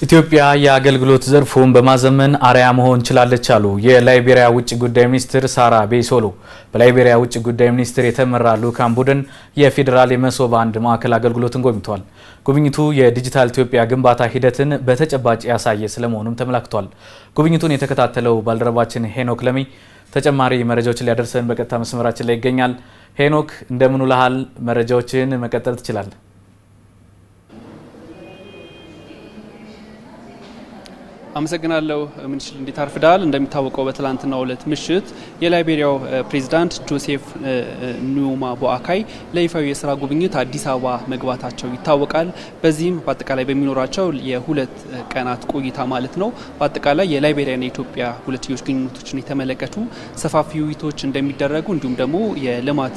ኢትዮጵያ የአገልግሎት ዘርፉን በማዘመን አርአያ መሆን ችላለች አሉ የላይቤሪያ ውጭ ጉዳይ ሚኒስትር ሳራ ቤይሶሎ። በላይቤሪያ ውጭ ጉዳይ ሚኒስትር የተመራ ልዑካን ቡድን የፌዴራል የመሶብ አንድ ማዕከል አገልግሎትን ጎብኝቷል። ጉብኝቱ የዲጂታል ኢትዮጵያ ግንባታ ሂደትን በተጨባጭ ያሳየ ስለመሆኑም ተመላክቷል። ጉብኝቱን የተከታተለው ባልደረባችን ሄኖክ ለሚ ተጨማሪ መረጃዎችን ሊያደርሰን በቀጥታ መስመራችን ላይ ይገኛል። ሄኖክ እንደምን ውለሃል? መረጃዎችን መቀጠል ትችላለህ? አመሰግናለሁ። ምንሽል እንዴት አርፍዳል? እንደሚታወቀው በትላንትናው ዕለት ምሽት የላይቤሪያው ፕሬዝዳንት ጆሴፍ ኑማ ቦአካይ ለይፋዊ የስራ ጉብኝት አዲስ አበባ መግባታቸው ይታወቃል። በዚህም በአጠቃላይ በሚኖራቸው የሁለት ቀናት ቆይታ ማለት ነው በአጠቃላይ የላይቤሪያና የኢትዮጵያ ሁለትዮሽ ግንኙነቶችን የተመለከቱ ሰፋፊ ውይይቶች እንደሚደረጉ እንዲሁም ደግሞ የልማት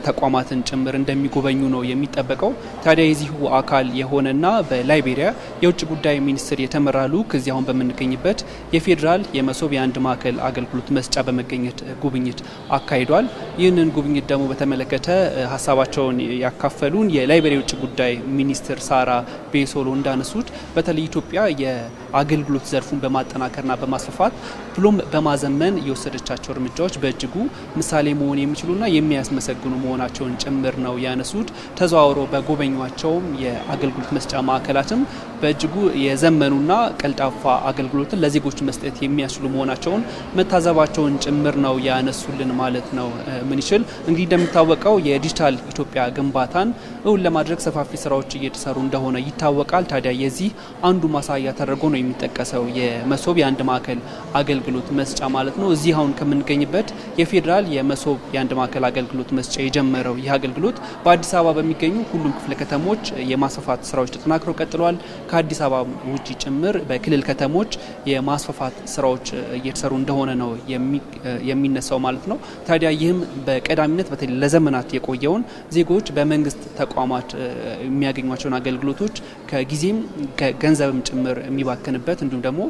ተቋማትን ጭምር እንደሚጎበኙ ነው የሚጠበቀው። ታዲያ የዚሁ አካል የሆነና በላይቤሪያ የውጭ ጉዳይ ሚኒስትር የተመራ ልዑክ እዚያውን በምንገኝበት የፌዴራል የመሶብ የአንድ ማዕከል አገልግሎት መስጫ በመገኘት ጉብኝት አካሂዷል። ይህንን ጉብኝት ደግሞ በተመለከተ ሀሳባቸውን ያካፈሉን የላይቤሪያ የውጭ ጉዳይ ሚኒስትር ሳራ ቤይሶሎ እንዳነሱት በተለይ ኢትዮጵያ የአገልግሎት ዘርፉን በማጠናከርና በማስፋፋት ብሎም በማዘመን የወሰደቻቸው እርምጃዎች በእጅጉ ምሳሌ መሆን የሚችሉና የሚያስመሰግኑ መሆናቸውን ጭምር ነው ያነሱት። ተዘዋውረው በጎበኟቸውም የአገልግሎት መስጫ ማዕከላትም በእጅጉ የዘመኑና ቀልጣፋ አገልግሎትን ለዜጎች መስጠት የሚያስችሉ መሆናቸውን መታዘባቸውን ጭምር ነው ያነሱልን ማለት ነው። ምንሽል እንግዲህ እንደሚታወቀው የዲጂታል ኢትዮጵያ ግንባታን እውን ለማድረግ ሰፋፊ ስራዎች እየተሰሩ እንደሆነ ይታወቃል። ታዲያ የዚህ አንዱ ማሳያ ተደርጎ ነው የሚጠቀሰው የመሶብ የአንድ ማዕከል አገልግሎት መስጫ ማለት ነው። እዚህ አሁን ከምንገኝበት የፌዴራል የመሶብ የአንድ ማዕከል አገልግሎት መስጫ የጀመረው ይህ አገልግሎት በአዲስ አበባ በሚገኙ ሁሉም ክፍለ ከተሞች የማስፋፋት ስራዎች ተጠናክረው ቀጥለዋል። ከአዲስ አበባ ውጪ ጭምር በክልል ከተሞች የማስፋፋት ስራዎች እየተሰሩ እንደሆነ ነው የሚነሳው ማለት ነው። ታዲያ ይህም በቀዳሚነት በተለይ ለዘመናት የቆየውን ዜጎች በመንግስት ተቋማት የሚያገኟቸውን አገልግሎቶች ከጊዜም ከገንዘብም ጭምር የሚባክንበት እንዲሁም ደግሞ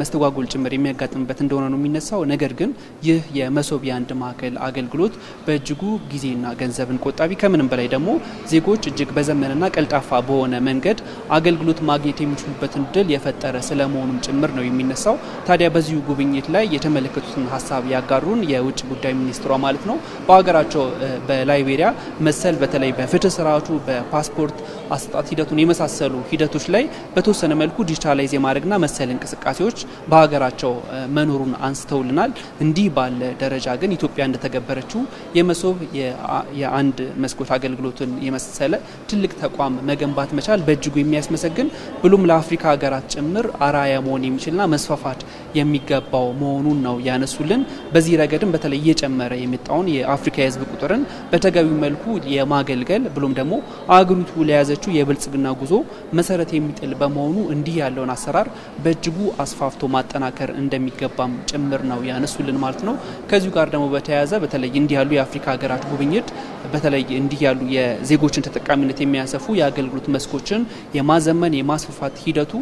መስተጓጎል ጭምር የሚያጋጥምበት እንደሆነ ነው የሚነሳው። ነገር ግን ይህ የመሶብ የአንድ ማዕከል አገልግሎት በእጅጉ ጊዜና ገንዘብን ቆጣቢ ከምንም በላይ ደግሞ ዜጎች እጅግ በዘመንና ቀልጣፋ በሆነ መንገድ አገልግሎት ማግኘት የሚችሉበትን እድል የፈጠረ ስለመሆኑም ጭምር ነው የሚነሳው። ታዲያ በዚሁ ጉብኝት ላይ የተመለከቱትን ሀሳብ ያጋሩን የውጭ ጉዳይ ሚኒስትሯ ማለት ነው በሀገራቸው በላይቤሪያ መሰል በተለይ በፍትህ ስርዓቱ በፓስፖርት አሰጣጥ ሂደቱን የመሳሰሉ ሂደቶች ላይ በተወሰነ መልኩ ዲጂታላይዝ የማድረግና መሰል እንቅስቃሴዎች በሀገራቸው መኖሩን አንስተውልናል። እንዲህ ባለ ደረጃ ግን ኢትዮጵያ እንደተገበረችው የመሶብ የአንድ መስኮት አገልግሎትን የመሰለ ትልቅ ተቋም መገንባት መቻል በእጅጉ የሚያስመሰግን ብሎም ለአፍሪካ ሀገራት ጭምር አርአያ መሆን የሚችልና መስፋፋት የሚገባው መሆኑን ነው ያነሱልን። በዚህ ረገድም በተለይ እየጨመረ የመጣውን የአፍሪካ የህዝብ ቁጥርን በተገቢው መልኩ የማገልገል ብሎም ደግሞ አገሪቱ ለያዘችው የብልጽግና ጉዞ መሰረት የሚጥል በመሆኑ እንዲህ ያለውን አሰራር በእጅጉ አስፋፍቶ ማጠናከር እንደሚገባም ጭምር ነው ያነሱልን ማለት ነው። ከዚሁ ጋር ደግሞ በተያያዘ በተለይ እንዲህ ያሉ የአፍሪካ ሀገራት ጉብኝት በተለይ እንዲህ ያሉ የዜጎችን ተጠቃሚነት የሚያሰፉ የአገልግሎት መስኮችን የማዘመን የማስፋፋት ሂደቱ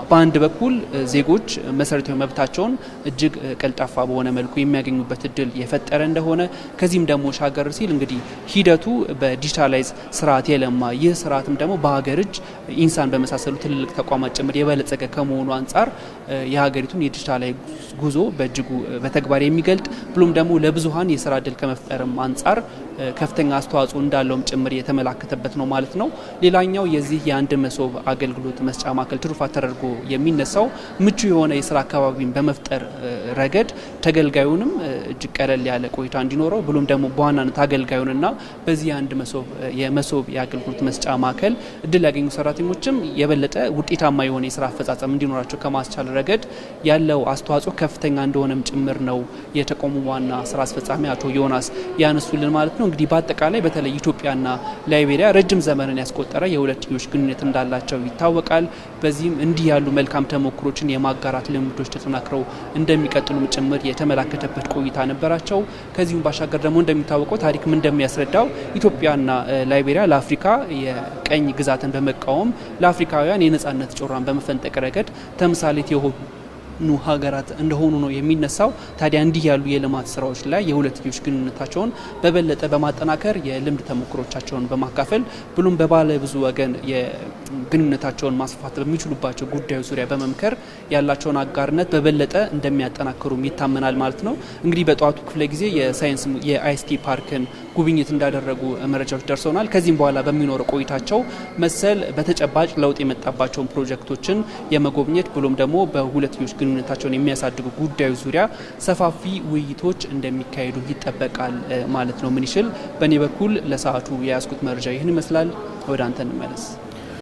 በአንድ በኩል ዜጎች መሰረታዊ መብታቸውን እጅግ ቀልጣፋ በሆነ መልኩ የሚያገኙበት እድል የፈጠረ እንደሆነ ከዚህም ደግሞ ሻገር ሲል እንግዲህ ሂደቱ በዲጂታላይዝ ስርዓት የለማ ይህ ስርዓትም ደግሞ በሀገር እጅ ኢንሳን በመሳሰሉ ትልልቅ ተቋማት ጭምር የበለጸገ ከመሆኑ አንጻር የሀገሪቱን የዲጂታላይዝ ጉዞ በእጅጉ በተግባር የሚገልጥ ብሎም ደግሞ ለብዙሃን የስራ እድል ከመፍጠርም አንጻር ከፍተኛ አስተዋጽኦ እንዳለውም ጭምር የተመላከተበት ነው ማለት ነው። ሌላኛው የዚህ የአንድ መሶብ አገልግሎት መስጫ ማዕከል ትሩፋት ተደርጎ የሚነሳው ምቹ የሆነ የስራ አካባቢን በመፍጠር ረገድ ተገልጋዩንም እጅግ ቀለል ያለ ቆይታ እንዲኖረው ብሎም ደግሞ በዋናነት አገልጋዩንና በዚህ የአንድ የመሶብ የአገልግሎት መስጫ ማዕከል እድል ያገኙ ሰራተኞችም የበለጠ ውጤታማ የሆነ የስራ አፈጻጸም እንዲኖራቸው ከማስቻል ረገድ ያለው አስተዋጽኦ ከፍተኛ እንደሆነም ጭምር ነው የተቋሙ ዋና ስራ አስፈጻሚ አቶ ዮናስ ያነሱልን ማለት ነው። እንግዲህ በአጠቃላይ በተለይ ኢትዮጵያና ላይቤሪያ ረጅም ዘመንን ያስቆጠረ የሁለትዮሽ ግንኙነት እንዳላቸው ይታወቃል። በዚህም እንዲህ ያሉ መልካም ተሞክሮችን የማጋራት ልምዶች ተጠናክረው እንደሚቀጥሉም ጭምር የተመላከተበት ቆይታ ነበራቸው። ከዚሁም ባሻገር ደግሞ እንደሚታወቀው ታሪክም እንደሚያስረዳው ኢትዮጵያና ላይቤሪያ ለአፍሪካ የቀኝ ግዛትን በመቃወም ለአፍሪካውያን የነጻነት ጮራን በመፈንጠቅ ረገድ ተምሳሌት የሆኑ ሀገራት እንደሆኑ ነው የሚነሳው። ታዲያ እንዲህ ያሉ የልማት ስራዎች ላይ የሁለትዮሽ ግንኙነታቸውን በበለጠ በማጠናከር የልምድ ተሞክሮቻቸውን በማካፈል ብሎም በባለ ብዙ ወገን የግንኙነታቸውን ማስፋት በሚችሉባቸው ጉዳዮች ዙሪያ በመምከር ያላቸውን አጋርነት በበለጠ እንደሚያጠናክሩም ይታመናል ማለት ነው። እንግዲህ በጠዋቱ ክፍለ ጊዜ የሳይንስ የአይሲቲ ፓርክን ጉብኝት እንዳደረጉ መረጃዎች ደርሰውናል። ከዚህም በኋላ በሚኖረው ቆይታቸው መሰል በተጨባጭ ለውጥ የመጣባቸውን ፕሮጀክቶችን የመጎብኘት ብሎም ደግሞ በሁለትዮሽ ግንኙነታቸውን የሚያሳድጉ ጉዳዮች ዙሪያ ሰፋፊ ውይይቶች እንደሚካሄዱ ይጠበቃል ማለት ነው። ምን ይችል በእኔ በኩል ለሰዓቱ የያዝኩት መረጃ ይህን ይመስላል። ወደ አንተ እንመለስ።